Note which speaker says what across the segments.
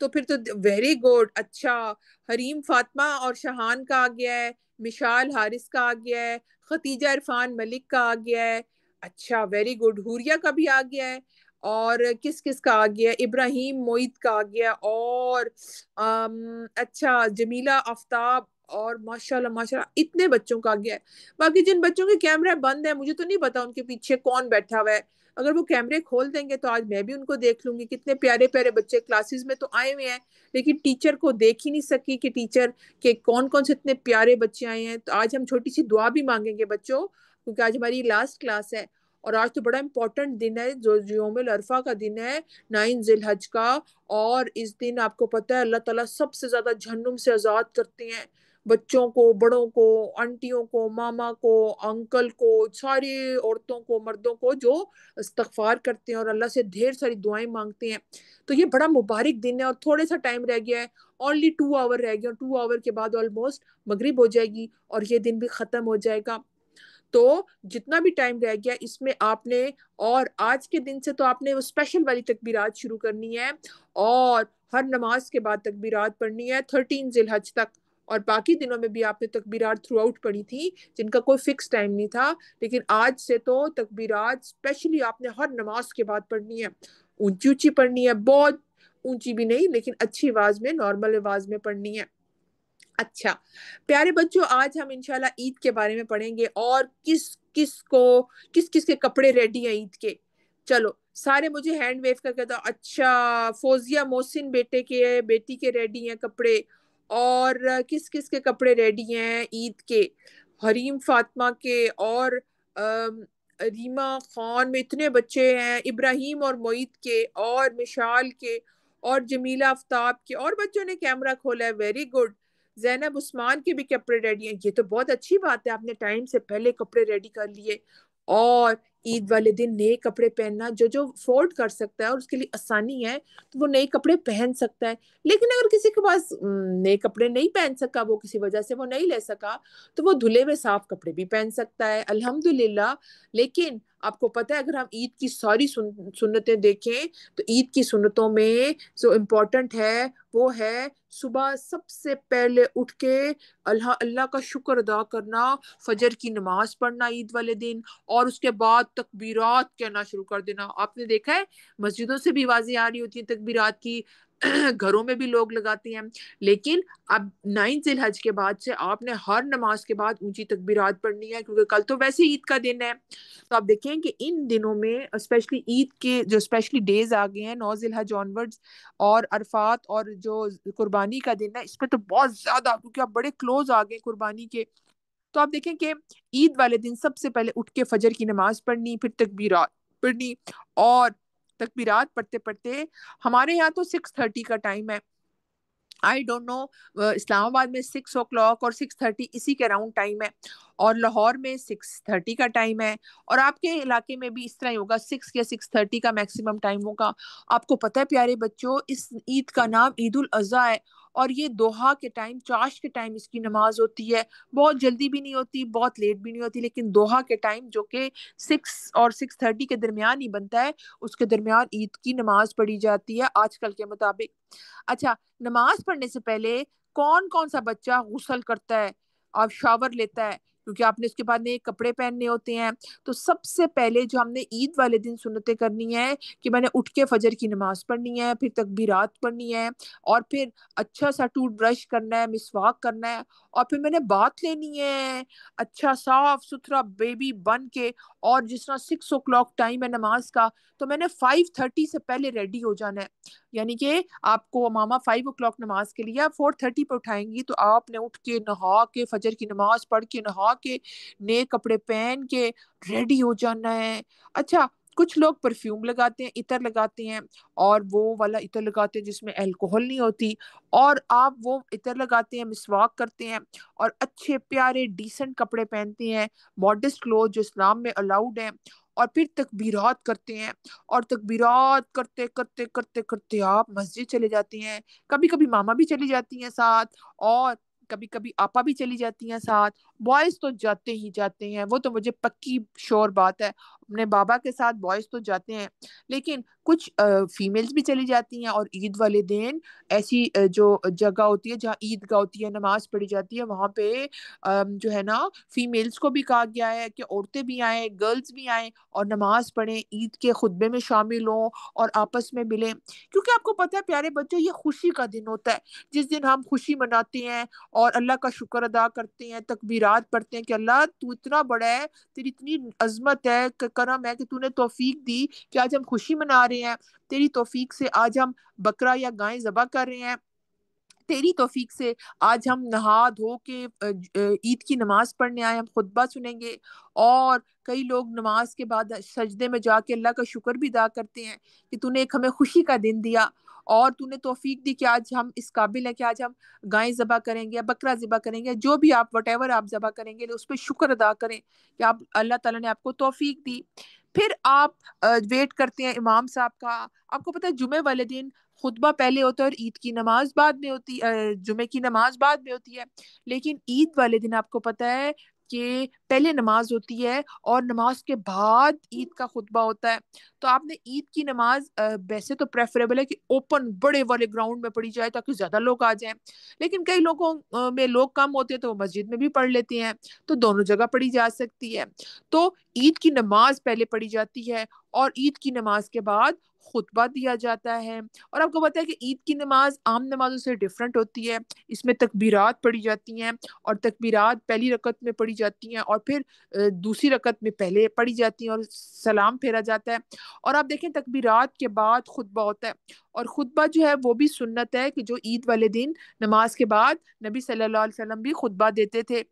Speaker 1: تو پھر تو ویری گڈ. اچھا حریم فاطمہ اور شاہان کا آ گیا ہے, مشال حارث کا آ گیا ہے, ختیجہ عرفان ملک کا آ گیا ہے. اچھا ویری گڈ. حوریہ کا بھی آ گیا ہے. اور کس کس کا آ گیا ہے؟ ابراہیم معید کا آ گیا. اور اچھا جمیلہ آفتاب, اور ماشاءاللہ ماشاءاللہ اتنے بچوں کا آ گیا ہے. باقی جن بچوں کے کیمرے بند ہیں مجھے تو نہیں پتا ان کے پیچھے کون بیٹھا ہوا ہے. اگر وہ کیمرے کھول دیں گے تو آج میں بھی ان کو دیکھ لوں گی. کتنے پیارے پیارے بچے کلاسز میں تو آئے ہوئے ہیں, لیکن ٹیچر کو دیکھ ہی نہیں سکی کہ ٹیچر کے کون کون سے اتنے پیارے بچے آئے ہیں. تو آج ہم چھوٹی سی دعا بھی مانگیں گے بچوں, کیونکہ آج ہماری لاسٹ کلاس ہے. اور آج تو بڑا امپورٹنٹ دن ہے, جو یوم العرفہ کا دن ہے, 9 ذی الحج کا. اور اس دن آپ کو پتہ ہے اللہ تعالیٰ سب سے زیادہ جہنم سے آزاد کرتے ہیں بچوں کو, بڑوں کو, آنٹیوں کو, ماما کو, انکل کو, ساری عورتوں کو, مردوں کو جو استغفار کرتے ہیں اور اللہ سے ڈھیر ساری دعائیں مانگتے ہیں. تو یہ بڑا مبارک دن ہے. اور تھوڑے سا ٹائم رہ گیا ہے, اونلی 2 آور رہ گیا. 2 آور کے بعد آلموسٹ مغرب ہو جائے گی اور یہ دن بھی ختم ہو جائے گا. تو جتنا بھی ٹائم رہ گیا اس میں آپ نے, اور آج کے دن سے تو آپ نے وہ اسپیشل والی تکبیرات شروع کرنی ہے, اور ہر نماز کے بعد تکبیرات پڑھنی ہے 13 ذی الحج تک. اور باقی دنوں میں بھی آپ نے تکبیرات تھرو آؤٹ پڑھی تھی جن کا کوئی فکس ٹائم نہیں تھا, لیکن آج سے تو تکبیرات اسپیشلی آپ نے ہر نماز کے بعد پڑھنی ہے. اونچی اونچی پڑھنی ہے, بہت اونچی بھی نہیں لیکن اچھی آواز میں, نارمل آواز میں پڑھنی ہے. اچھا پیارے بچوں, آج ہم انشاءاللہ عید کے بارے میں پڑھیں گے, اور کس کس کے کپڑے ریڈی ہیں عید کے. چلو سارے مجھے ہینڈ ویو کر کے دو. اچھا فوزیہ محسن بیٹی کے ریڈی ہیں کپڑے. اور کس کس کے کپڑے ریڈی ہیں عید کے؟ حریم فاطمہ کے, اور ریما خان میں اتنے بچے ہیں, ابراہیم اور معید کے, اور مشال کے, اور جمیلہ آفتاب کے, اور بچوں نے کیمرہ کھولا ہے. Very good. زینب عثمان کے بھی کپڑے ریڈی ہیں. یہ تو بہت اچھی بات ہے, آپ نے ٹائم سے پہلے کپڑے ریڈی کر لیے. اور عید والے دن نئے کپڑے پہننا, جو افورڈ کر سکتا ہے اور اس کے لیے آسانی ہے تو وہ نئے کپڑے پہن سکتا ہے. لیکن اگر کسی کے پاس نئے کپڑے نہیں پہن سکا, وہ کسی وجہ سے وہ نہیں لے سکا, تو وہ دھلے ہوئے صاف کپڑے بھی پہن سکتا ہے, الحمدللہ. لیکن آپ کو پتہ ہے اگر ہم عید کی ساری سنتیں دیکھیں تو عید کی سنتوں میں جو امپورٹنٹ ہے وہ ہے صبح سب سے پہلے اٹھ کے اللہ کا شکر ادا کرنا, فجر کی نماز پڑھنا عید والے دن, اور اس کے بعد تکبیرات کہنا شروع کر دینا. آپ نے دیکھا ہے مسجدوں سے بھی آوازیں آ رہی ہوتی ہیں تکبیرات کی, گھروں میں بھی لوگ لگاتے ہیں. لیکن اب 9 ذی الحج کے بعد سے آپ نے ہر نماز کے بعد اونچی تکبیرات پڑھنی ہے, کیونکہ کل تو ویسے عید کا دن ہے. تو آپ دیکھیں کہ ان دنوں میں اسپیشلی عید کے جو اسپیشلی ڈیز آ گئے ہیں 9 ذی الحج آنورڈز, اور عرفات اور جو قربانی کا دن ہے, اس پہ تو بہت زیادہ, کیونکہ آپ بڑے کلوز آ گئے قربانی کے. تو آپ دیکھیں کہ عید والے دن سب سے پہلے اٹھ کے فجر کی نماز پڑھنی, پھر تکبیرات پڑھنی, اور تکبیرات پڑھتے پڑھتے ہمارے یہاں تو 6:30 کا ٹائم ہے. آئی ڈونٹ نو, اسلام آباد میں 6 o'clock اور 6:30 اسی کے اراؤنڈ ٹائم ہے, اور لاہور میں 6:30 کا ٹائم ہے, اور آپ کے علاقے میں بھی اس طرح ہی ہوگا, 6 یا 6:30 کا میکسیمم ٹائم ہوگا. آپ کو پتہ ہے پیارے بچوں, اس عید کا نام عید الاضحیٰ ہے, اور یہ دوحہ کے ٹائم, چاش کے ٹائم اس کی نماز ہوتی ہے. بہت جلدی بھی نہیں ہوتی, بہت لیٹ بھی نہیں ہوتی, لیکن دوحہ کے ٹائم جو کہ 6 اور 6:30 کے درمیان ہی بنتا ہے, اس کے درمیان عید کی نماز پڑھی جاتی ہے آج کل کے مطابق. اچھا نماز پڑھنے سے پہلے کون کون سا بچہ غسل کرتا ہے اور شاور لیتا ہے, کیونکہ آپ نے اس کے بعد نئے کپڑے پہننے ہوتے ہیں. تو سب سے پہلے جو ہم نے عید والے دن سنتیں کرنی ہے کہ میں نے اٹھ کے فجر کی نماز پڑھنی ہے, پھر تکبیرات پڑھنی ہے, اور پھر اچھا سا ٹوتھ برش کرنا ہے, مسواک کرنا ہے, اور پھر میں نے بات لینی ہے اچھا صاف ستھرا بیبی بن کے. اور جس طرح 6 o'clock ٹائم ہے نماز کا, تو میں نے 5:30 سے پہلے ریڈی ہو جانا ہے. یعنی کہ آپ کو ماما 5 o'clock نماز کے لیے 4:30 پہ اٹھائیں گی, تو آپ نے اٹھ کے نہا کے فجر کی نماز پڑھ کے نہا کے نئے کپڑے پہن کے ریڈی ہو جانا ہے. اچھا کچھ لوگ پرفیوم لگاتے ہیں, عطر لگاتے ہیں, اور وہ والا عطر لگاتے ہیں جس میں الکوہل نہیں ہوتی, اور آپ وہ عطر لگاتے ہیں, مسواک کرتے ہیں, اور اچھے پیارے ڈیسنٹ کپڑے پہنتے ہیں, ماڈسٹ کلوتھ جو اسلام میں الاؤڈ ہیں, اور پھر تکبیرات کرتے ہیں. اور تکبیرات کرتے کرتے کرتے کرتے آپ مسجد چلے جاتے ہیں. کبھی کبھی ماما بھی چلی جاتی ہیں ساتھ, اور کبھی کبھی آپا بھی چلی جاتی ہیں ساتھ. بوائز تو جاتے ہی جاتے ہیں, وہ تو مجھے پکی شور بات ہے, اپنے بابا کے ساتھ بوائز تو جاتے ہیں، لیکن کچھ فیمیلز بھی چلی جاتی ہیں، اور عید والے دن ایسی جو جگہ ہوتی ہے جہاں عید گاہ ہوتی ہے، نماز پڑھی جاتی ہے، وہاں پہ جو ہے نا فیمیلز کو بھی کہا گیا ہے کہ عورتیں بھی آئیں، گرلز بھی آئیں اور نماز پڑھیں، عید کے خطبے میں شامل ہوں اور آپس میں ملیں، کیونکہ آپ کو پتہ ہے پیارے بچوں یہ خوشی کا دن ہوتا ہے، جس دن ہم خوشی مناتے ہیں اور اللہ کا شکر ادا کرتے ہیں، تکبیرات پڑھتے ہیں کہ اللہ تو اتنا بڑا ہے، تیری اتنی عظمت ہے، کرم ہے کہ تو نے توفیق دی کہ آج ہم خوشی منا رہے ہیں، تیری توفیق سے آج ہم بکرا یا گائے ذبح کر رہے ہیں، تیری توفیق سے آج ہم نہا دھو کے عید کی نماز پڑھنے آئے، ہم خطبہ سنیں گے، اور کئی لوگ نماز کے بعد سجدے میں جا کے اللہ کا شکر بھی ادا کرتے ہیں کہ تو نے ایک ہمیں خوشی کا دن دیا، اور تو نے توفیق دی کہ آج ہم اس قابل ہیں کہ آج ہم گائے ذبح کریں گے یا بکرا ذبح کریں گے، جو بھی آپ وٹ ایور آپ ذبح کریں گے اس پہ شکر ادا کریں کہ آپ اللہ تعالیٰ نے آپ کو توفیق دی۔ پھر آپ ویٹ کرتے ہیں امام صاحب کا۔ آپ کو پتہ ہے جمعے والے دن خطبہ پہلے ہوتا ہے اور عید کی نماز بعد میں ہوتی، جمعے کی نماز بعد میں ہوتی ہے، لیکن عید والے دن آپ کو پتہ ہے کہ پہلے نماز ہوتی ہے اور نماز کے بعد عید کا خطبہ ہوتا ہے۔ تو آپ نے عید کی نماز ویسے تو پریفریبل ہے کہ اوپن بڑے والے گراؤنڈ میں پڑھی جائے تاکہ زیادہ لوگ آ جائیں، لیکن کئی لوگوں میں لوگ کم ہوتے ہیں تو وہ مسجد میں بھی پڑھ لیتے ہیں، تو دونوں جگہ پڑھی جا سکتی ہے۔ تو عید کی نماز پہلے پڑھی جاتی ہے اور عید کی نماز کے بعد خطبہ دیا جاتا ہے، اور آپ کو پتہ ہے کہ عید کی نماز عام نمازوں سے ڈیفرنٹ ہوتی ہے، اس میں تکبیرات پڑھی جاتی ہیں، اور تکبیرات پہلی رکعت میں پڑھی جاتی ہیں اور پھر دوسری رکعت میں پہلے پڑھی جاتی ہیں اور سلام پھیرا جاتا ہے، اور آپ دیکھیں تکبیرات کے بعد خطبہ ہوتا ہے، اور خطبہ جو ہے وہ بھی سنت ہے کہ جو عید والے دن نماز کے بعد نبی صلی اللہ علیہ وسلم بھی خطبہ دیتے تھے،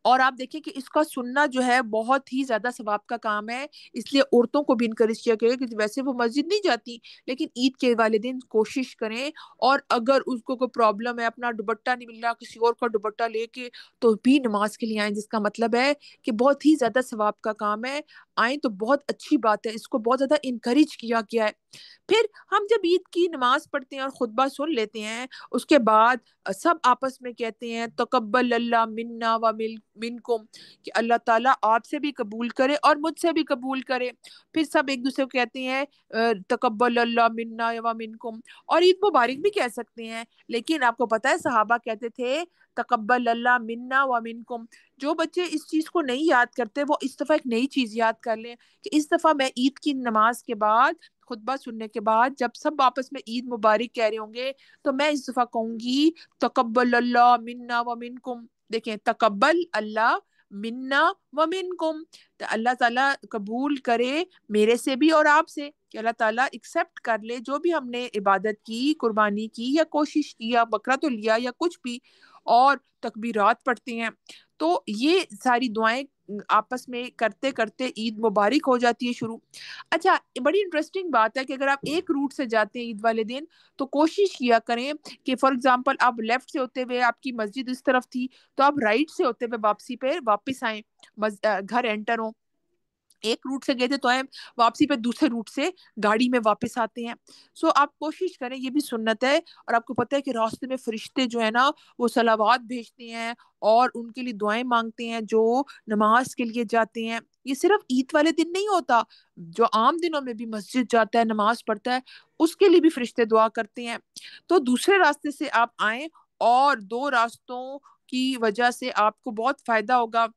Speaker 1: اور آپ دیکھیں کہ اس کا سننا جو ہے بہت ہی زیادہ ثواب کا کام ہے، اس لیے عورتوں کو بھی انکریج کیا گیا کہ ویسے وہ مسجد نہیں جاتی لیکن عید کے والے دن کوشش کریں، اور اگر اس کو کوئی پرابلم ہے، اپنا دوپٹہ نہیں مل رہا، کسی اور کا دوپٹہ لے کے تو بھی نماز کے لیے آئیں، جس کا مطلب ہے کہ بہت ہی زیادہ ثواب کا کام ہے، آئیں تو بہت اچھی بات ہے، اس کو بہت زیادہ انکریج کیا گیا ہے۔ پھر ہم جب عید کی نماز پڑھتے ہیں اور خطبہ سن لیتے ہیں، اس کے بعد سب آپس میں کہتے ہیں تقبل اللہ منا و منکم، کہ اللہ تعالیٰ آپ سے بھی قبول کرے اور مجھ سے بھی قبول کرے، پھر سب ایک دوسرے کو کہتے ہیں تقبل اللہ منا و منکم، اور عید مبارک بھی کہہ سکتے ہیں، لیکن آپ کو پتہ ہے صحابہ کہتے تھے تقبل اللہ منا و منکم۔ جو بچے اس چیز کو نہیں یاد کرتے وہ اس دفعہ ایک نئی چیز یاد کر لیں کہ اس دفعہ میں عید کی نماز کے بعد خطبہ سننے کے بعد جب سب آپس میں عید مبارک کہہ رہے ہوں گے تو میں اس دفعہ کہوں گی تقبل اللہ منا و منکم۔ دیکھیں تقبل اللہ منا و منکم، تو اللہ تعالیٰ قبول کرے میرے سے بھی اور آپ سے، کہ اللہ تعالیٰ ایکسیپٹ کر لے جو بھی ہم نے عبادت کی، قربانی کی یا کوشش کی یا بکرا تو لیا یا کچھ بھی، اور تکبیرات پڑھتے ہیں، تو یہ ساری دعائیں آپس میں کرتے کرتے عید مبارک ہو جاتی ہے شروع۔ اچھا بڑی انٹرسٹنگ بات ہے کہ اگر آپ ایک روٹ سے جاتے ہیں عید والے دن تو کوشش کیا کریں کہ فار ایگزامپل آپ لیفٹ سے ہوتے ہوئے، آپ کی مسجد اس طرف تھی تو آپ رائٹ سے ہوتے ہوئے واپسی پہ واپس آئیں، گھر انٹر ہوں، ایک روٹ سے گئے تھے تو واپسی پہ دوسرے روٹ سے گاڑی میں واپس آتے ہیں، سو آپ کوشش کریں، یہ بھی سنت ہے، اور آپ کو پتہ ہے کہ راستے میں فرشتے جو ہے نا وہ صلوات بھیجتے ہیں اور ان کے لیے دعائیں مانگتے ہیں جو نماز کے لیے جاتے ہیں، یہ صرف عید والے دن نہیں ہوتا، جو عام دنوں میں بھی مسجد جاتا ہے نماز پڑھتا ہے اس کے لیے بھی فرشتے دعا کرتے ہیں، تو دوسرے راستے سے آپ آئیں اور دو راستوں کی وجہ سے آپ کو بہت فائدہ ہوگا۔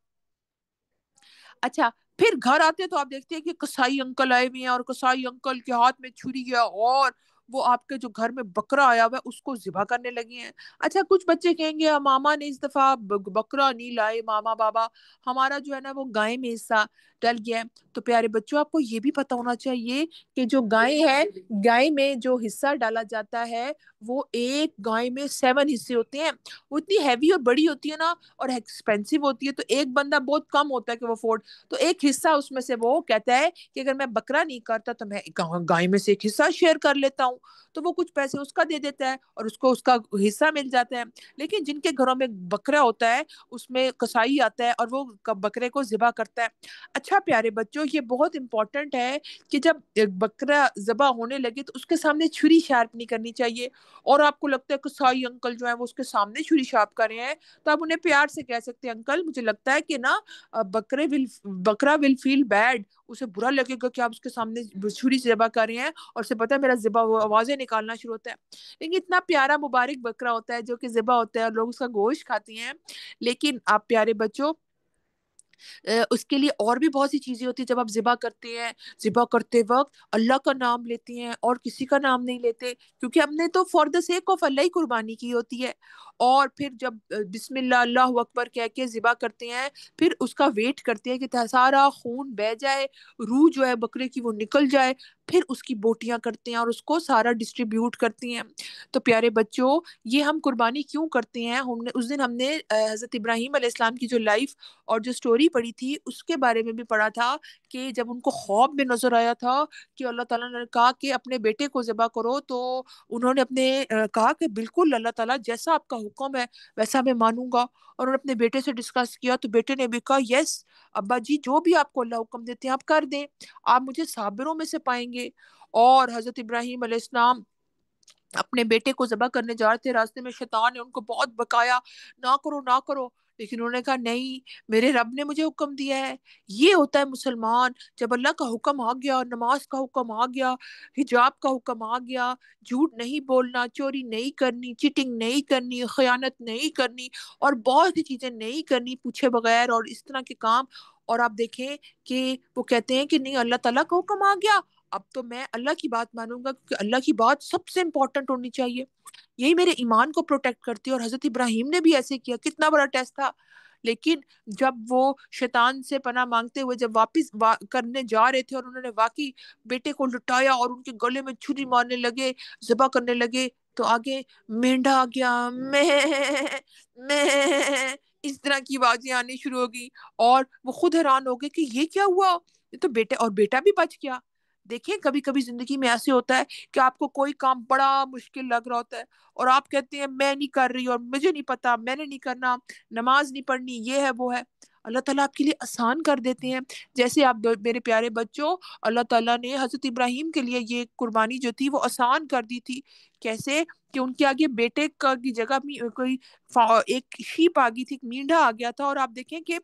Speaker 1: اچھا پھر گھر آتے ہیں تو آپ دیکھتے ہیں کہ کسائی انکل آئے ہوئے ہیں، اور کسائی انکل کے ہاتھ میں چھری ہے اور وہ آپ کے جو گھر میں بکرا آیا ہوا ہے اس کو ذبح کرنے لگے ہیں۔ اچھا کچھ بچے کہیں گے ماما نے اس دفعہ بکرا نہیں لائے، ماما بابا ہمارا جو ہے نا وہ گائے میں حصہ ڈل گیا ہے، تو پیارے بچوں آپ کو یہ بھی پتہ ہونا چاہیے کہ جو گائے ہے، گائے میں جو حصہ ڈالا جاتا ہے وہ ایک گائے میں 7 حصے ہوتے ہیں، وہ اتنی ہیوی اور بڑی ہوتی ہے نا اور ایکسپینسو ہوتی ہے، تو ایک بندہ بہت کم ہوتا ہے کہ وہ افورڈ، تو ایک حصہ اس میں سے وہ کہتا ہے کہ اگر میں بکرا نہیں کرتا تو میں گائے میں سے ایک حصہ شیئر کر لیتا ہوں، تو وہ کچھ پیسے اس کا دے دیتا ہے اور اس کو اس کا حصہ مل جاتا ہے. لیکن جن کے گھروں میں بکرا ہوتا ہے اس میں قصائی آتا ہے اور وہ بکرے کو ذبح کرتا ہے. اچھا پیارے بچوں، یہ بہت امپورٹنٹ ہے کہ جب ایک بکرا ذبح ہونے لگے تو اس کے سامنے چھری شارپ نہیں کرنی چاہیے. اور آپ کو لگتا ہے کہ سائی انکل جو ہے وہ اس کے سامنے چھری شارپ کر رہے ہیں، تو آپ انہیں پیار سے کہہ سکتے ہیں انکل مجھے لگتا ہے کہ نا بکرا ول فیل بیڈ، اسے برا لگے گا کہ آپ اس کے سامنے چھری سے ذبح کر رہے ہیں اور اسے پتہ ہے میرا ذبح وہ آوازیں نکالنا شروع ہوتا ہے. لیکن اتنا پیارا مبارک بکرا ہوتا ہے جو کہ ذبح ہوتا ہے اور لوگ اس کا گوشت کھاتے ہیں. لیکن آپ پیارے بچوں اس کے لیے اور بھی بہت سی چیزیں ہوتی ہیں. جب آپ ذبح کرتے ہیں، ذبح کرتے وقت اللہ کا نام لیتے ہیں اور کسی کا نام نہیں لیتے، کیونکہ ہم نے تو فار دا سیک آف اللہ ہی قربانی کی ہوتی ہے. اور پھر جب بسم اللہ اللہ اکبر کہہ کے ذبح کرتے ہیں، پھر اس کا ویٹ کرتے ہیں کہ سارا خون بہہ جائے، روح جو ہے بکرے کی وہ نکل جائے، پھر اس کی بوٹیاں کرتے ہیں اور اس کو سارا ڈسٹریبیوٹ کرتے ہیں. تو پیارے بچوں، یہ ہم قربانی کیوں کرتے ہیں؟ اس دن ہم نے حضرت ابراہیم علیہ السلام کی جو لائف اور جو سٹوری پڑھی تھی اس کے بارے میں بھی پڑھا تھا کہ جب ان کو خواب میں نظر آیا تھا کہ اللہ تعالیٰ نے کہا کہ اپنے بیٹے کو ذبح کرو، تو انہوں نے اپنے کہا کہ بالکل اللہ تعالیٰ جیسا آپ کا حکم ہے ویسا میں مانوں گا. اور انہوں نے اپنے بیٹے سے ڈسکس کیا تو بیٹے نے بھی کہا یس ابا جی، جو بھی آپ کو اللہ حکم دیتے ہیں آپ کر دیں، آپ مجھے صابروں میں سے پائیں گے. اور حضرت ابراہیم علیہ السلام اپنے بیٹے کو ذبح کرنے جا رہے تھے، راستے میں شیطان نے ان کو بہت بکایا، نہ کرو نہ کرو، لیکن انہوں نے کہا نہیں، میرے رب نے مجھے حکم دیا ہے. یہ ہوتا ہے مسلمان، جب اللہ کا حکم آ گیا، نماز کا حکم آ گیا، حجاب کا حکم آ گیا، جھوٹ نہیں بولنا، چوری نہیں کرنی، چیٹنگ نہیں کرنی، خیانت نہیں کرنی اور بہت سی چیزیں نہیں کرنی پوچھے بغیر اور اس طرح کے کام. اور آپ دیکھیں کہ وہ کہتے ہیں کہ نہیں اللہ تعالیٰ کا حکم آ گیا، اب تو میں اللہ کی بات مانوں گا کیونکہ اللہ کی بات سب سے امپورٹنٹ ہونی چاہیے، یہی میرے ایمان کو پروٹیکٹ کرتی ہے. اور حضرت ابراہیم نے بھی ایسے کیا، کتنا بڑا ٹیسٹ تھا. لیکن جب وہ شیطان سے پناہ مانگتے ہوئے جب واپس کرنے جا رہے تھے اور انہوں نے واقعی بیٹے کو لٹایا اور ان کے گلے میں چھری مارنے لگے، ذبح کرنے لگے، تو آگے مینڈا آ گیا، میں اس طرح کی آوازیں آنی شروع ہو گئی اور وہ خود حیران ہو گئے کہ یہ کیا ہوا، یہ تو بیٹا بھی بچ گیا. دیکھیں کبھی کبھی زندگی میں ایسے ہوتا ہے کہ آپ کو کوئی کام بڑا مشکل لگ رہا ہوتا ہے اور آپ کہتے ہیں میں نہیں کر رہی اور مجھے نہیں پتا، میں نے نہیں کرنا، نماز نہیں پڑھنی، یہ ہے وہ ہے. اللہ تعالیٰ آپ کے لیے آسان کر دیتے ہیں. جیسے آپ میرے پیارے بچوں، اللہ تعالیٰ نے حضرت ابراہیم کے لیے یہ قربانی جو تھی وہ آسان کر دی تھی. کیسے کہ ان کے آگے بیٹے کی جگہ کوئی ایک شیپ آ گئی تھی، ایک مینڈا آ گیا تھا. اور آپ دیکھیں کہ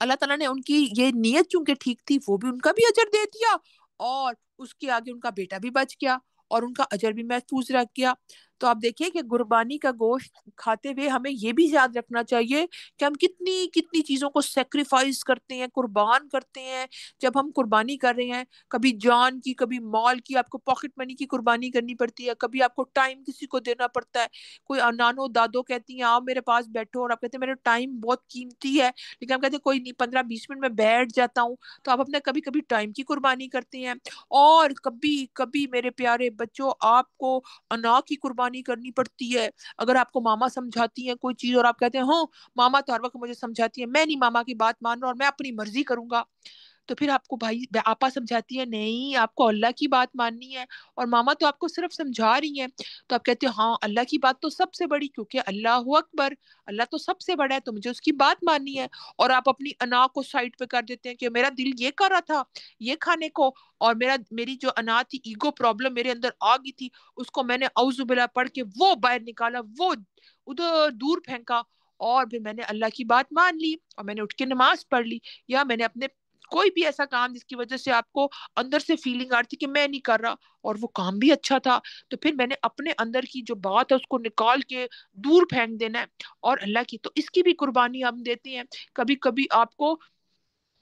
Speaker 1: اللہ تعالیٰ نے ان کی یہ نیت چونکہ ٹھیک تھی، وہ بھی ان کا بھی اجر دے دیا اور اس کے آگے ان کا بیٹا بھی بچ گیا اور ان کا اجر بھی محفوظ رکھ گیا. تو آپ دیکھیں کہ قربانی کا گوشت کھاتے ہوئے ہمیں یہ بھی یاد رکھنا چاہیے کہ ہم کتنی کتنی چیزوں کو سیکریفائز کرتے ہیں، قربان کرتے ہیں جب ہم قربانی کر رہے ہیں. کبھی جان کی، کبھی مال کی، آپ کو پاکٹ منی کی قربانی کرنی پڑتی ہے، کبھی آپ کو ٹائم کسی کو دینا پڑتا ہے. کوئی نانو دادو کہتی ہیں آؤ میرے پاس بیٹھو، اور آپ کہتے ہیں میرا ٹائم بہت قیمتی ہے، لیکن ہم کہتے ہیں کوئی نہیں 15-20 منٹ میں بیٹھ جاتا ہوں. تو آپ اپنے کبھی کبھی ٹائم کی قربانی کرتے ہیں. اور کبھی کبھی میرے پیارے بچوں آپ کو انا کی قربانی کرنی پڑتی ہے. اگر آپ کو ماما سمجھاتی ہیں کوئی چیز اور آپ کہتے ہیں ہاں ماما تو ہر وقت مجھے سمجھاتی ہے، میں نہیں ماما کی بات مان رہا اور میں اپنی مرضی کروں گا، تو پھر آپ کو بھائی آپا سمجھاتی ہے نہیں آپ کو اللہ کی بات ماننی ہے اور ماما تو آپ کو صرف سمجھا رہی ہیں، تو آپ کہتے ہیں ہاں اللہ کی بات تو سب سے بڑی، کیونکہ اللہ اکبر، اللہ تو سب سے بڑا ہے تو مجھے اس کی بات ماننی ہے. اور آپ اپنی انا کو سائڈ پہ کر دیتے ہیں کہ میرا دل یہ کر رہا تھا یہ کھانے کو، اور میری جو انا تھی، ایگو پرابلم میرے اندر آ گئی تھی، اس کو میں نے اعوذ باللہ پڑھ کے وہ باہر نکالا، وہ ادھر دور پھینکا، اور پھر میں نے اللہ کی بات مان لی اور میں نے اٹھ کے نماز پڑھ لی. یا میں نے اپنے کوئی بھی ایسا کام جس کی وجہ سے آپ کو اندر سے فیلنگ آتی کہ میں نہیں کر رہا اور وہ کام بھی اچھا تھا، تو پھر میں نے اپنے اندر کی جو بات ہے اس کو نکال کے دور پھینک دینا ہے اور اللہ کی، تو اس کی بھی قربانی ہم دیتے ہیں. کبھی کبھی آپ کو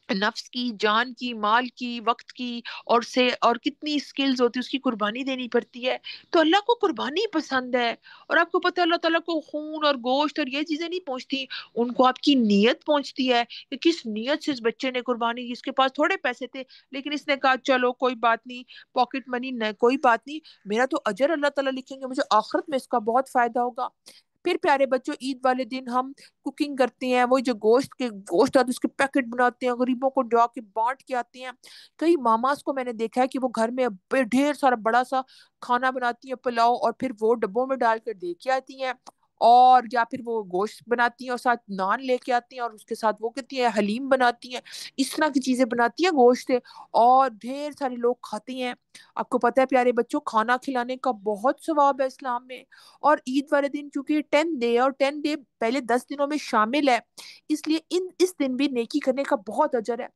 Speaker 1: نفس کی، جان کی، مال کی، وقت کی اور کتنی سکلز ہوتی ہے اس کی قربانی دینی پڑتی ہے. تو اللہ کو قربانی پسند ہے. اور آپ کو پتہ ہے اللہ تعالیٰ کو خون اور گوشت اور یہ چیزیں نہیں پہنچتی، ان کو آپ کی نیت پہنچتی ہے کہ کس نیت سے اس بچے نے قربانی کی. اس کے پاس تھوڑے پیسے تھے لیکن اس نے کہا چلو کوئی بات نہیں، پاکٹ منی نہیں، کوئی بات نہیں، میرا تو اجر اللہ تعالیٰ لکھیں گے، مجھے آخرت میں اس کا بہت فائدہ ہوگا. پھر پیارے بچوں عید والے دن ہم کوکنگ کرتے ہیں، وہ جو گوشت آتے اس کے پیکٹ بناتے ہیں، غریبوں کو جا کے بانٹ کے آتے ہیں۔ کئی ماماز کو میں نے دیکھا ہے کہ وہ گھر میں ڈھیر سارا بڑا سا کھانا بناتی ہیں پلاؤ، اور پھر وہ ڈبوں میں ڈال کر دے کے آتی ہیں، اور یا پھر وہ گوشت بناتی ہیں اور ساتھ نان لے کے آتی ہیں، اور اس کے ساتھ وہ کہتی ہیں حلیم بناتی ہیں، اس طرح کی چیزیں بناتی ہیں گوشت سے، اور ڈھیر سارے لوگ کھاتے ہیں۔ آپ کو پتہ ہے پیارے بچوں کھانا کھلانے کا بہت ثواب ہے اسلام میں، اور عید والے دن چونکہ 10 ڈے اور 10 ڈے پہلے 10 دنوں میں شامل ہے، اس لیے اس دن بھی نیکی کرنے کا بہت اجر ہے۔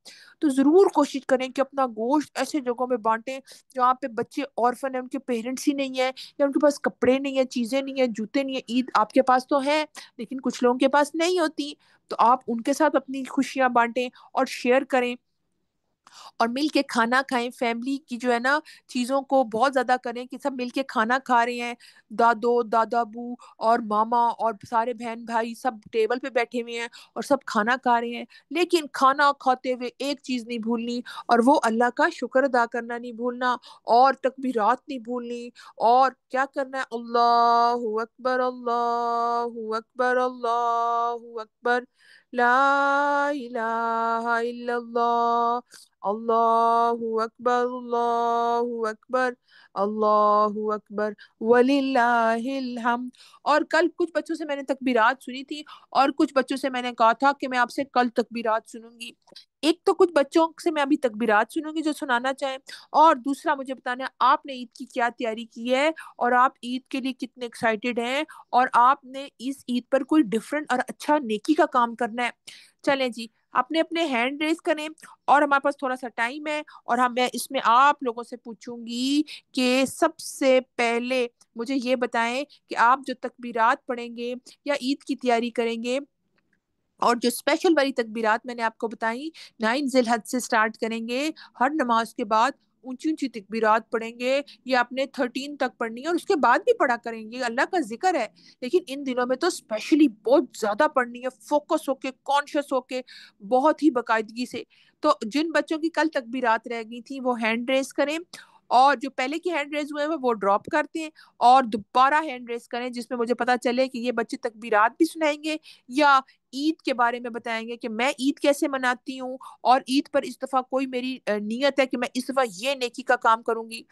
Speaker 1: تو ضرور کوشش کریں کہ اپنا گوشت ایسے جگہوں میں بانٹیں جہاں پہ بچے اورفن ہیں، ان کے پیرنٹس ہی نہیں ہیں، یا ان کے پاس کپڑے نہیں ہیں، چیزیں نہیں ہیں، جوتے نہیں ہیں۔ عید آپ کے پاس تو ہے لیکن کچھ لوگوں کے پاس نہیں ہوتی، تو آپ ان کے ساتھ اپنی خوشیاں بانٹیں اور شیئر کریں، اور مل کے کھانا کھائیں۔ فیملی کی جو ہے نا چیزوں کو بہت زیادہ کریں کہ سب مل کے کھانا کھا رہے ہیں، دادو دادا ابو اور ماما اور سارے بہن بھائی سب ٹیبل پہ بیٹھے ہوئے ہیں اور سب کھانا کھا رہے ہیں، لیکن کھانا کھاتے ہوئے ایک چیز نہیں بھولنی، اور وہ اللہ کا شکر ادا کرنا نہیں بھولنا، اور تکبیرات نہیں بھولنی، اور کیا کرنا ہے، اللہ اکبر اللہ اکبر اللہ اکبر، لا الہ الا اللہ، اللہ اکبر اللہ اکبر، اللہ اکبر وللہ الحمد۔ اور کل کچھ بچوں سے میں نے تکبیرات سنی تھی، اور کچھ بچوں سے میں نے کہا تھا کہ میں آپ سے کل تکبیرات سنوں گی۔ ایک تو کچھ بچوں سے میں ابھی تکبیرات سنوں گی جو سنانا چاہیں، اور دوسرا مجھے بتانا ہے آپ نے عید کی کیا تیاری کی ہے، اور آپ عید کے لیے کتنے ایکسائٹیڈ ہیں، اور آپ نے اس عید پر کوئی ڈفرنٹ اور اچھا نیکی کا کام کرنا ہے۔ چلیں جی، اپنے اپنے ہینڈ ریز کریں، اور ہمارے پاس تھوڑا سا ٹائم ہے، اور میں اس میں آپ لوگوں سے پوچھوں گی کہ سب سے پہلے مجھے یہ بتائیں کہ آپ جو تکبیرات پڑھیں گے یا عید کی تیاری کریں گے، اور جو اسپیشل والی تکبیرات میں نے آپ کو بتائی 9 ذی الحج سے سٹارٹ کریں گے، ہر نماز کے بعد اونچی اونچی تکبیرات پڑھیں گے، یہ آپ نے 13 تک پڑھنی ہے، اور اس کے بعد بھی پڑھا کریں گے، اللہ کا ذکر ہے، لیکن ان دنوں میں تو اسپیشلی بہت زیادہ پڑھنی ہے، فوکس ہو کے، کانشیس ہو کے، بہت ہی باقاعدگی سے۔ تو جن بچوں کی کل تکبیرات رہ گئی تھیں وہ ہینڈ ریز کریں، اور جو پہلے کی ہینڈ ریز ہوئے ہیں وہ ڈراپ کرتے ہیں، اور دوبارہ ہینڈ ریز کریں جس میں مجھے پتا چلے کہ یہ بچے تکبیرات بھی سنائیں گے یا عید کے بارے میں بتائیں گے کہ میں عید کیسے مناتی ہوں، اور عید پر اس دفعہ کوئی میری نیت ہے کہ میں اس دفعہ یہ نیکی کا کام کروں گی۔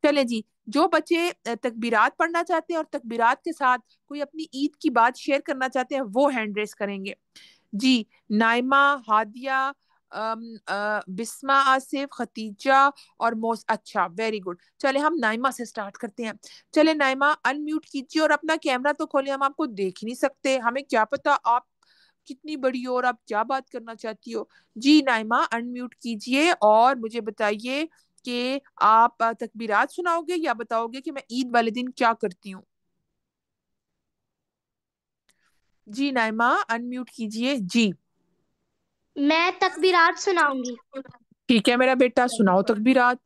Speaker 1: چلیں جی، جو بچے تکبیرات پڑھنا چاہتے ہیں اور تکبیرات کے ساتھ کوئی اپنی عید کی بات شیئر کرنا چاہتے ہیں وہ ہینڈ ریز کریں گے۔ جی، نائمہ، ہادیہ، بسمہ، آصف، ختیجہ اور اچھا ویری گڈ، چلے ہم نائمہ سے سٹارٹ کرتے ہیں۔ چلے نائمہ ان میوٹ کیجیے اور اپنا کیمرہ تو کھولے، ہم آپ کو دیکھ نہیں سکتے، ہمیں کیا پتا آپ کتنی بڑی ہو اور آپ کیا بات کرنا چاہتی ہو۔ جی نائمہ ان میوٹ کیجیے اور مجھے بتائیے کہ آپ تکبیرات سناؤ گے یا بتاؤ گے کہ میں عید والے دن کیا کرتی ہوں۔ جی نائمہ ان میوٹ کیجیے جی۔
Speaker 2: میں تکبیرات سناؤں گی۔
Speaker 1: ٹھیک ہے میرا بیٹا، سناؤ تکبیرات۔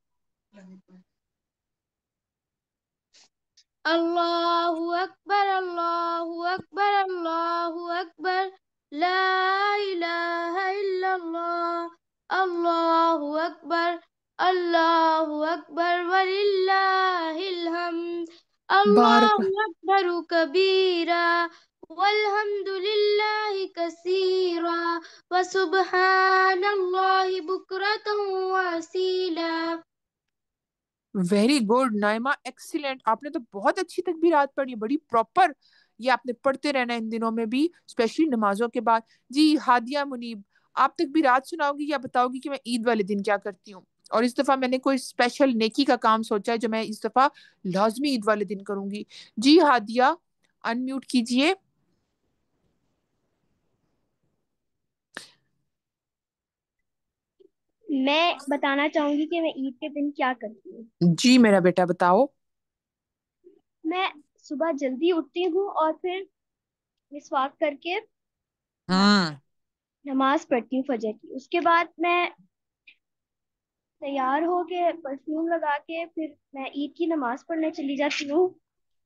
Speaker 2: اللہ اکبر اللہ اکبر اللہ اکبر، لا الہ الا اللہ، اللہ اکبر اللہ اکبر وللہ الحمد،
Speaker 1: بارک
Speaker 2: اللہ اکبر کبیرا والحمد للہ کثیرا وسبحان اللہ بکرۃ واسیلا۔
Speaker 1: ویری گڈ نائمہ، ایکسیلنٹ، آپ نے تو بہت اچھی تکبیرات پڑھی، بڑی پراپر، یہ آپ نے پڑھتے رہنا ان دنوں میں بھی، اسپیشلی نمازوں کے بعد۔ جی ہادیہ منیب، آپ تکبیرات سناؤ گی یا بتاؤ گی کہ میں عید والے دن کیا کرتی ہوں، اور اس دفعہ میں نے کوئی اسپیشل نیکی کا کام سوچا ہے جو میں اس دفعہ لازمی عید والے دن کروں گی۔ جی ہادیہ ان میوٹ کیجیے۔
Speaker 2: میں بتانا چاہوں گی کہ میں عید کے دن کیا کرتی ہوں۔
Speaker 1: جی میرا بیٹا بتاؤ۔
Speaker 2: میں صبح جلدی اٹھتی ہوں اور پھر مسواک کر کے
Speaker 1: ہاں
Speaker 2: نماز پڑھتی ہوں فجر کی، اس کے بعد میں تیار ہو کے پرفیوم لگا کے پھر میں عید کی نماز پڑھنے چلی جاتی ہوں۔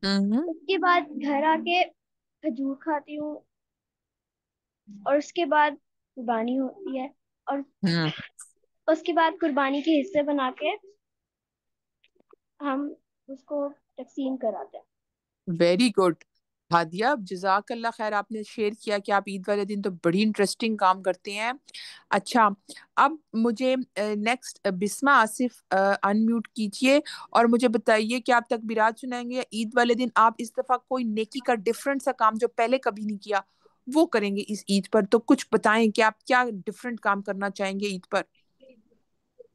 Speaker 2: اس کے بعد گھر آ کے کھجور کھاتی ہوں، اور اس کے بعد قربانی ہوتی ہے، اور اس کے بعد قربانی کے حصے بنا کے ہم اس کو تقسیم کراتے ہیں۔
Speaker 1: ویری گڈ، ہادیہ جزاک اللہ خیر، آپ نے شیئر کیا کہ آپ عید والے دن تو بڑی انٹرسٹنگ کام کرتے ہیں. اچھا، اب مجھے نیکسٹ بسمہ آصف ان میوٹ کیجئے اور مجھے بتائیے کہ آپ تکبیرات سنائیں گے یا عید والے دن آپ اس دفعہ کوئی نیکی کا ڈفرنٹ سا کام جو پہلے کبھی نہیں کیا وہ کریں گے اس عید پر؟ تو کچھ بتائیں کہ آپ کیا ڈفرنٹ کام کرنا چاہیں گے عید پر.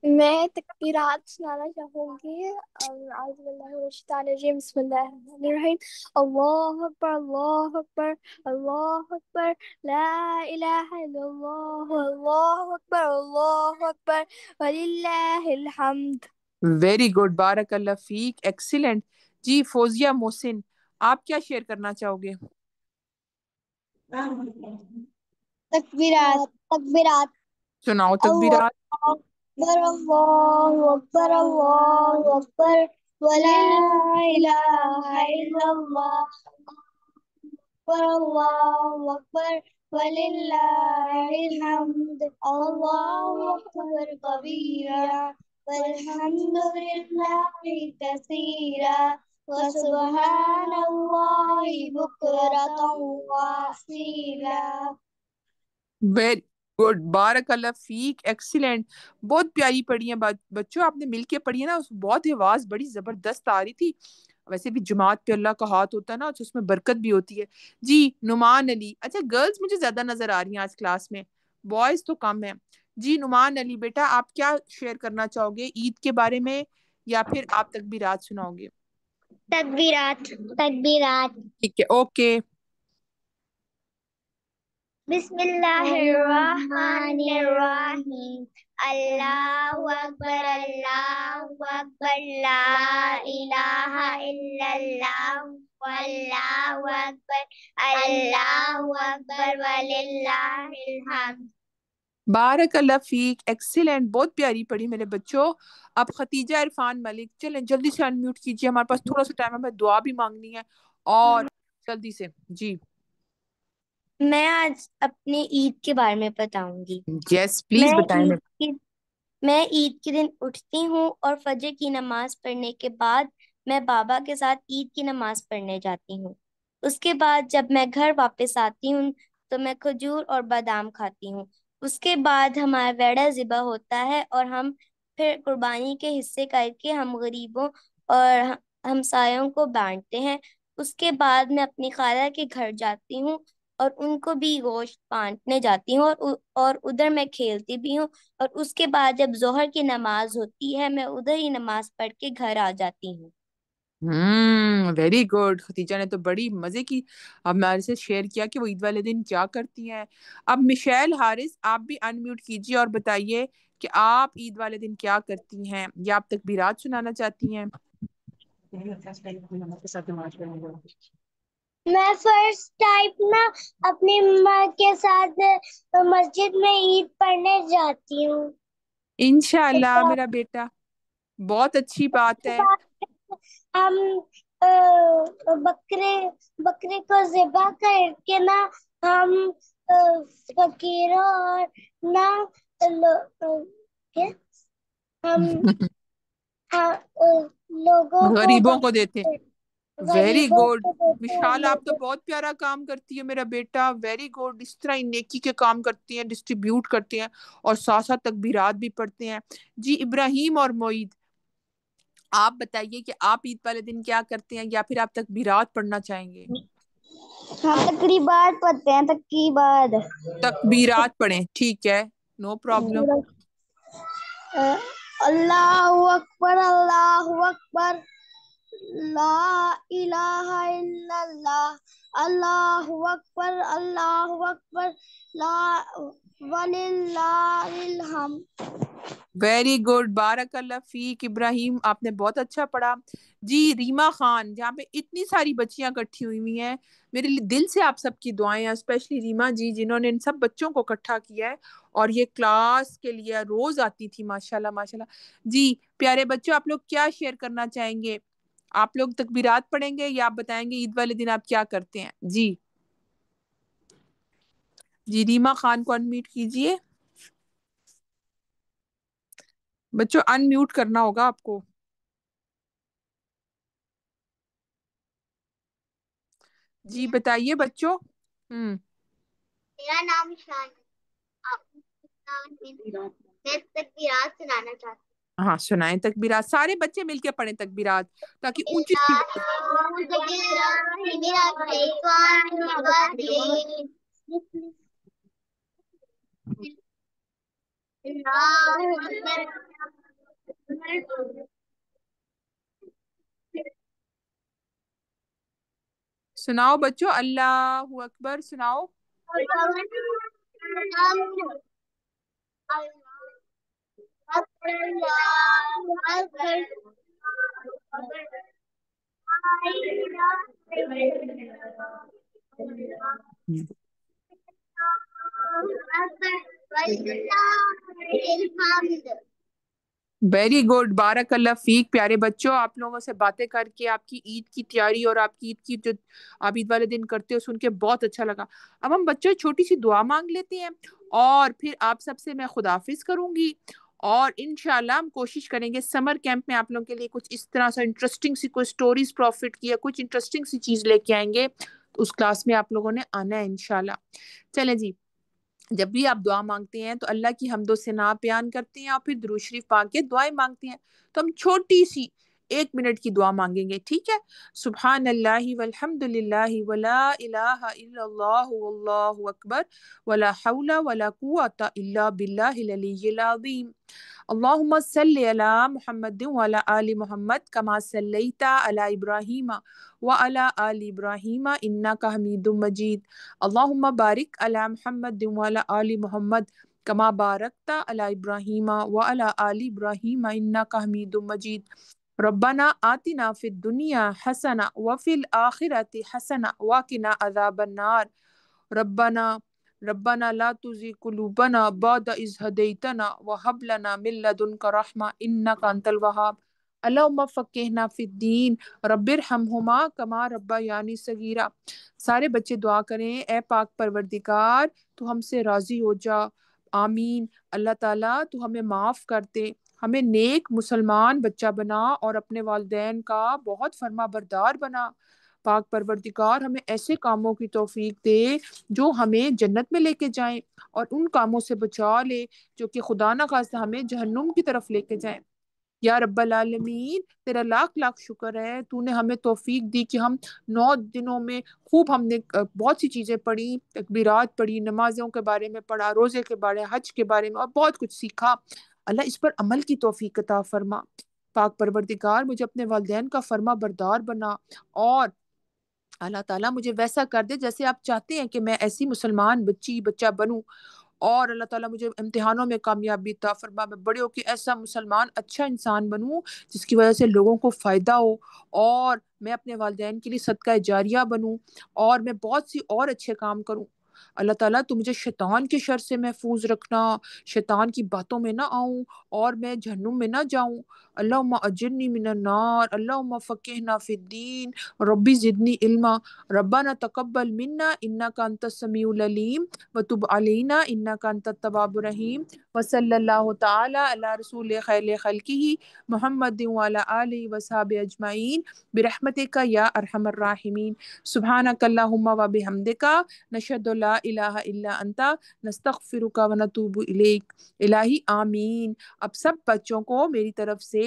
Speaker 2: میں تکبیرات سنانا چاہوں گی. اعوذ باللہ من الشیطان الرجیم، بسم اللہ الرحمن الرحیم. اللہ اکبر اللہ اکبر اللہ اکبر، لا الہ الا اللہ، اللہ اکبر اللہ اکبر وللہ الحمد.
Speaker 1: ویری گڈ، بارک اللہ فیک، ایکسیلنٹ. جی فوزیہ محسن، آپ کیا شیئر کرنا چاہو گے؟
Speaker 2: تکبیرات تکبیرات.
Speaker 1: سناؤ
Speaker 2: اللہ
Speaker 1: تکبیرات.
Speaker 2: اکبر اللہ اکبر اللہ اکبر ولا الہ الا اللہ، اللہ اکبر وللہ الحمد. اللہ اکبر کبیرا والحمد للہ کثیرا وسبحان اللہ بکرۃ واصیلا.
Speaker 1: ویری گڈ، بارک اللہ فیک، ایکسیلنٹ. بہت پیاری پڑھی ہیں بچوں، آپ نے مل کے پڑھی ہے نا، بہت آواز بڑی زبردست آ رہی تھی. ویسے بھی جماعت پہ اللہ کا ہاتھ ہوتا ہے نا تو اس میں برکت بھی ہوتی ہے. جی نعمان علی. اچھا گرلز مجھے زیادہ نظر آ رہی ہیں آج کلاس میں، بوائز تو کم ہیں. جی نعمان علی بیٹا، آپ کیا شیئر کرنا چاہو گے عید کے بارے میں یا پھر آپ تکبیرات سناؤ گے؟
Speaker 2: تکبیرات تکبیرات.
Speaker 1: ٹھیک ہے، اوکے.
Speaker 2: بسم اللہ الرحمن الرحیم. اللہ اکبر لا الہ الا اللہ واللہ اکبر اللہ اکبر وللہ الحمد.
Speaker 1: بارک اللہ فیک، ایکسیلنٹ. بہت پیاری پڑھی میرے بچوں. اب ختیجہ عرفان ملک، چلیں جلدی سے انمیوٹ کیجیے، ہمارے پاس تھوڑا سا ٹائم ہے، ہمیں دعا بھی مانگنی ہے اور جلدی سے. جی
Speaker 2: میں آج اپنے عید کے بارے میں بتاؤں گی.
Speaker 1: یس
Speaker 2: میں
Speaker 1: پلیز بتائیں.
Speaker 2: عید کی میں عید کے دن اٹھتی ہوں اور فجر کی نماز پڑھنے کے بعد میں بابا کے ساتھ عید کی نماز پڑھنے جاتی ہوں. اس کے بعد جب میں گھر واپس آتی ہوں تو میں کھجور اور بادام کھاتی ہوں. اس کے بعد ہمارا ویڑا ذبح ہوتا ہے اور ہم پھر قربانی کے حصے کر کے ہم غریبوں اور ہمسایوں کو بانٹتے ہیں. اس کے بعد میں اپنی خالہ کے گھر جاتی ہوں اور ان کو بھی گوشت بانٹنے جاتی ہوں اور ادھر میں کھیلتی بھی ہوں. اور اس کے بعد جب ظہر کی نماز ہوتی ہے میں ادھر ہی نماز پڑھ کے گھر آ جاتی ہوں.
Speaker 1: Very good. ختیجہ نے تو بڑی مزے کی اب ہمارے سے شیئر کیا کہ وہ عید والے دن کیا کرتی ہیں. اب مشیل حارث آپ بھی انمیوٹ کیجیے اور بتائیے کہ آپ عید والے دن کیا کرتی ہیں یا آپ تکبیرات سنانا چاہتی ہیں؟
Speaker 2: میں فرسٹ ٹائم نا اپنی ماں کے ساتھ مسجد میں عید پڑھنے جاتی ہوں.
Speaker 1: انشاءاللہ میرا بیٹا، بہت اچھی بات ہے.
Speaker 2: ہم بکرے بکرے کو ذبح کر کے نا ہم فقیروں اور نا کیا ہم لوگوں کو
Speaker 1: غریبوں کو دیتے. ویری
Speaker 2: غریبوں
Speaker 1: گڈ.
Speaker 2: کو دیتے ہیں
Speaker 1: مشال آپ تو
Speaker 2: لوگوں.
Speaker 1: بہت پیارا کام کرتی ہے میرا بیٹا، ویری گڈ. اس طرح ہی نیکی کے کام کرتی ہیں، ڈسٹریبیوٹ کرتے ہیں اور ساتھ ساتھ تکبیرات بھی پڑھتے ہیں. جی ابراہیم اور معید، آپ بتائیے کہ آپ عید والے دن کیا کرتے ہیں یا پھر آپ تکبیرات پڑھنا چاہیں گے؟
Speaker 2: ہم تقریبات پڑھتے ہیں تقریبات.
Speaker 1: تکبیرات پڑھیں، ٹھیک ہے، نو پرابلم.
Speaker 2: اللہ اکبر اللہ اکبر لا الہ الا اللہ، اللہ اکبر لا وللہ الحمد.
Speaker 1: ویری گڈ، بارک اللہ فیک ابراہیم، آپ نے بہت اچھا پڑھا. جی ریما خان، جہاں پہ اتنی ساری بچیاں اکٹھی ہوئی ہیں، میرے لیے دل سے آپ سب کی دعائیں ہیں، اسپیشلی ریما جی جنہوں نے ان سب بچوں کو اکٹھا کیا ہے اور یہ کلاس کے لیے روز آتی تھی. ماشاءاللہ ماشاءاللہ. جی پیارے بچوں، آپ لوگ کیا شیئر کرنا چاہیں گے؟ آپ لوگ تکبیرات پڑھیں گے یا آپ بتائیں گے عید والے دن آپ کیا کرتے ہیں؟ جی جی ریما خان کو انمیوٹ کیجئے. بچوں ان میوٹ کرنا ہوگا آپ کو. جی بتائیے بچوں.
Speaker 2: میرا نام شان ہے. میں تکبیرات سنانا چاہتی ہوں.
Speaker 1: ہاں سنائیں تکبیرات. سارے بچے مل کے پڑھیں تکبیرات تاکہ اونچی سناؤ بچوں. اللہ اکبر سناؤ. Very good. بارک اللہ فیک. پیارے بچوں آپ لوگوں سے باتیں کر کے آپ کی عید کی تیاری اور آپ کی عید کی جو آپ عید والے دن کرتے ہو سن کے بہت اچھا لگا. اب ہم بچوں چھوٹی سی دعا مانگ لیتے ہیں اور پھر آپ سب سے میں خداحافظ کروں گی اور انشاءاللہ ہم کوشش کریں گے سمر کیمپ میں آپ لوگوں کے لیے کچھ اس طرح سے انٹرسٹنگ سی کوئی سٹوریز پروفٹ کی یا کچھ انٹرسٹنگ سی چیز لے کے آئیں گے تو اس کلاس میں آپ لوگوں نے آنا ہے انشاءاللہ. چلیں جی. جب بھی آپ دعا مانگتے ہیں تو اللہ کی حمد و ثنا بیان کرتے ہیں اور پھر درود شریف پاک کے دعائیں مانگتے ہیں. تو ہم چھوٹی سی 1 منٹ کی دعا مانگیں گے. ٹھیک ہے. سبحان اللہ والحمد للہ ولا الہ الا اللہ واللہ اکبر ولا حول ولا قوة الا باللہ العلی العظیم. اللہم صلی علی محمد وعلی آل محمد کما صلیت علی ابراہیم وعلی آل ابراہیم انک حمید مجید. اللہم بارک علی محمد وعلی آل محمد کما بارکت علی ابراہیم وعلی آل ابراہیم انک حمید مجید. ربنا آتنا فی الدنیا حسنہ وفی الآخرۃ حسنہ وقنا عذاب النار. ربنا لا تزغ قلوبنا بعد إذ هديتنا وهب لنا من لدنك رحمة إنك أنت الوهاب. اللهم فقهنا في الدين رب ارحمهما كما ربياني صغيرا. سارے بچے دعا کریں. اے پاک پروردگار تو ہم سے راضی ہو جا. آمین. اللہ تعالیٰ تو ہمیں معاف کر دے. ہمیں نیک مسلمان بچہ بنا اور اپنے والدین کا بہت فرما بردار بنا. پاک پروردگار ہمیں ایسے کاموں کی توفیق دے جو ہمیں جنت میں لے کے جائیں اور ان کاموں سے بچا لے جو کہ خدا نہ خواستہ ہمیں جہنم کی طرف لے کے جائیں. یا رب العالمین تیرا لاکھ لاکھ شکر ہے تو نے ہمیں توفیق دی کہ ہم 9 دنوں میں خوب ہم نے بہت سی چیزیں پڑھی, تکبیرات پڑھی, نمازوں کے بارے میں پڑھا, روزے کے بارے, حج کے بارے میں اور بہت کچھ سیکھا. اللہ اس پر عمل کی توفیق عطا فرما. پاک پروردگار مجھے اپنے والدین کا فرما بردار بنا اور اللہ تعالیٰ مجھے ویسا کر دے جیسے آپ چاہتے ہیں کہ میں ایسی مسلمان بچہ بنوں اور اللہ تعالیٰ مجھے امتحانوں میں کامیابی عطا فرما. میں بڑے ہو کے ایسا مسلمان اچھا انسان بنوں جس کی وجہ سے لوگوں کو فائدہ ہو اور میں اپنے والدین کے لیے صدقہ جاریہ بنوں اور میں بہت سی اور اچھے کام کروں. اللہ تعالیٰ تو مجھے شیطان کے شر سے محفوظ رکھنا, شیطان کی باتوں میں نہ آؤں اور میں جہنم میں نہ جاؤں. اللہم اجرنی من النار. اللہم فقہنا فی الدین. ربی زدنی علما. ربنا تقبل منا انک انت السمیع العلیم وتب علینا انک انت التواب الرحیم. وصلی اللہ تعالی علی رسول خیر خلقہ محمد وعلی آلہ وصحبہ اجمعین برحمتک یا ارحم الراحمین. سبحانک اللہم وبحمدک نشہد لا الہ الا انت نستغفرک ونتوب الیک. الہی آمین. اب سب بچوں کو میری طرف سے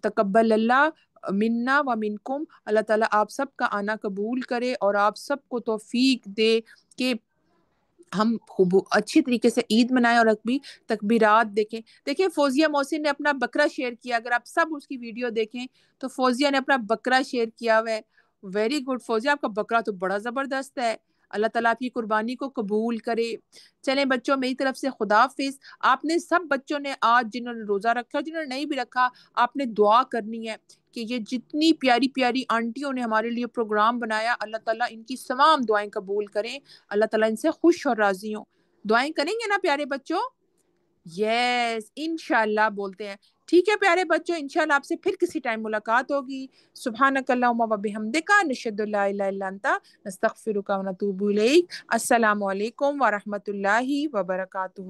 Speaker 1: تقبل اللہ منا و منکم. اللہ تعالیٰ آپ سب کا آنا قبول کرے اور آپ سب کو توفیق دے کہ ہم خوب اچھی طریقے سے عید منائیں اور بھی تکبیرات دیکھیں فوزیہ محسن نے اپنا بکرا شیئر کیا. اگر آپ سب اس کی ویڈیو دیکھیں تو فوزیہ نے اپنا بکرا شیئر کیا ہوا ہے. ویری گڈ فوزیہ, آپ کا بکرا تو بڑا زبردست ہے. اللہ تعالیٰ آپ کی قربانی کو قبول کرے. چلیں بچوں میری طرف سے خداحافظ. آپ نے سب بچوں نے آج جنہوں نے روزہ رکھا جنہوں نے نہیں بھی رکھا آپ نے دعا کرنی ہے کہ یہ جتنی پیاری پیاری آنٹیوں نے ہمارے لیے پروگرام بنایا اللہ تعالیٰ ان کی تمام دعائیں قبول کریں. اللہ تعالیٰ ان سے خوش اور راضی ہوں. دعائیں کریں گے نا پیارے بچوں؟ یس انشاءاللہ بولتے ہیں. ٹھیک ہے پیارے بچوں, انشاءاللہ آپ سے پھر کسی ٹائم ملاقات ہوگی. سبحانک اللہم و بحمدک نشہد لا الہ الا انت نستغفرک و نتوب الیک. السلام علیکم ورحمۃ اللہ وبرکاتہ.